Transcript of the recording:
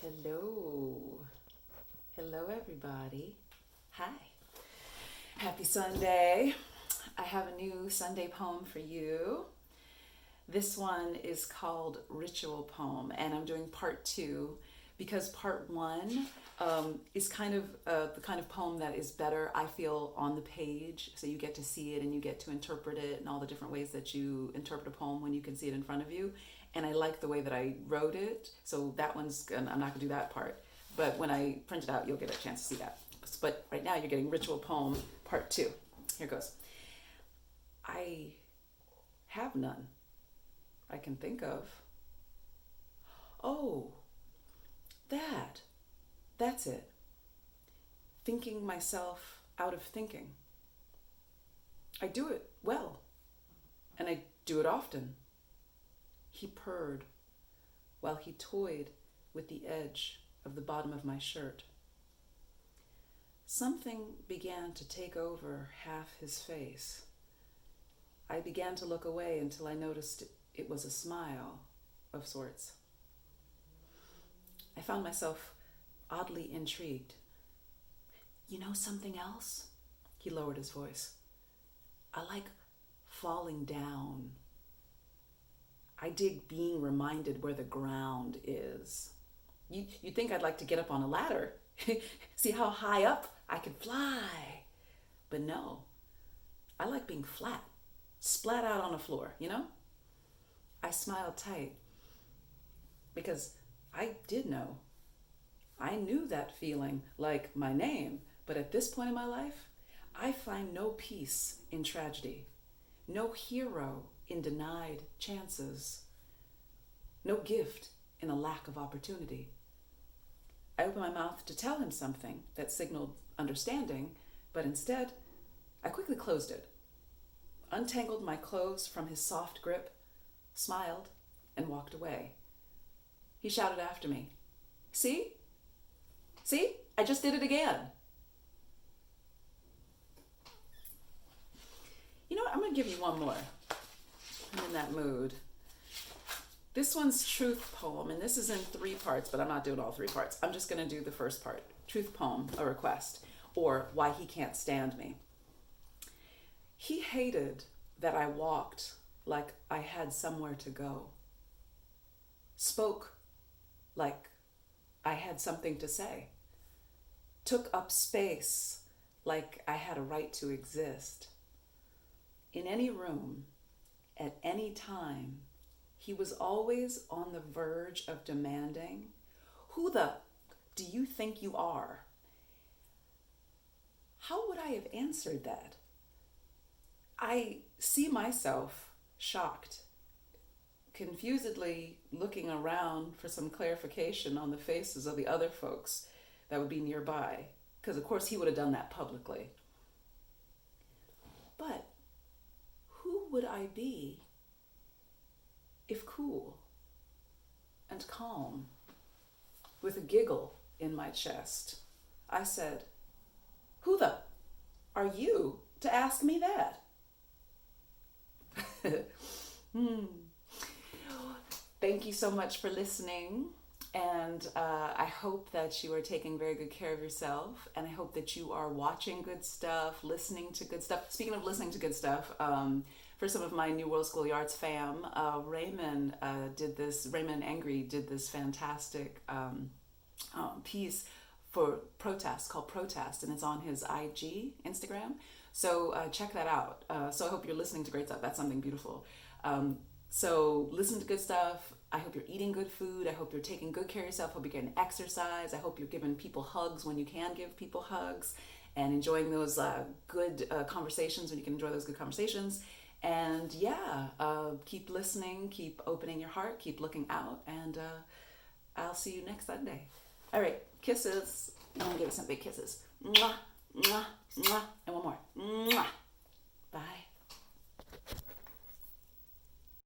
Hello. Hello, everybody. Hi. Happy Sunday. I have a new Sunday poem for you. This one is called Ritual Poem, and I'm doing part two because part one is kind of the kind of poem that is better, I feel, on the page. So you get to see it and you get to interpret it and all the different ways that you interpret a poem when you can see it in front of you. And I like the way that I wrote it. So that one's, I'm not gonna do that part. But when I print it out, you'll get a chance to see that. But right now you're getting Ritual Poem part two. Here goes. I have none I can think of. Oh, that's it. Thinking myself out of thinking. I do it well, and I do it often. He purred while he toyed with the edge of the bottom of my shirt. Something began to take over half his face. I began to look away until I noticed it was a smile of sorts. I found myself oddly intrigued. You know something else? He lowered his voice. I like falling down. I dig being reminded where the ground is. You'd think I'd like to get up on a ladder. See how high up I could fly. But no, I like being flat, splat out on the floor, you know? I smiled tight because I did know. I knew that feeling like my name, but at this point in my life, I find no peace in tragedy, no hero in denied chances, no gift in a lack of opportunity. I opened my mouth to tell him something that signaled understanding, but instead, I quickly closed it, untangled my clothes from his soft grip, smiled, and walked away. He shouted after me, See? See? I just did it again. You know what? I'm going to give you one more. I'm in that mood. This one's Truth Poem, and this is in 3 parts, but I'm not doing all 3 parts. I'm just going to do the first part. Truth Poem, a request, or Why He Can't Stand Me. He hated that I walked like I had somewhere to go, spoke like I had something to say, took up space like I had a right to exist. In any room, at any time, he was always on the verge of demanding, Who the do you think you are? How would I have answered that? I see myself shocked, confusedly looking around for some clarification on the faces of the other folks that would be nearby, because of course he would have done that publicly. But who would I be if cool and calm, with a giggle in my chest, I said, Who the are you to ask me that? Thank you so much for listening, and I hope that you are taking very good care of yourself, and I hope that you are watching good stuff, listening to good stuff. Speaking of listening to good stuff, for some of my New World School of the Arts fam, Raymond Angry did this fantastic piece for protest called Protest, and it's on his Instagram. So check that out. So I hope you're listening to great stuff. That's something beautiful. So listen to good stuff. I hope you're eating good food. I hope you're taking good care of yourself. I hope you're getting exercise. I hope you're giving people hugs when you can give people hugs, and enjoying those good conversations when you can enjoy those good conversations. And yeah, keep listening, keep opening your heart, keep looking out, and I'll see you next Sunday. All right, kisses. I'm gonna give you some big kisses. Mwah, mwah, mwah, and one more. Mwah.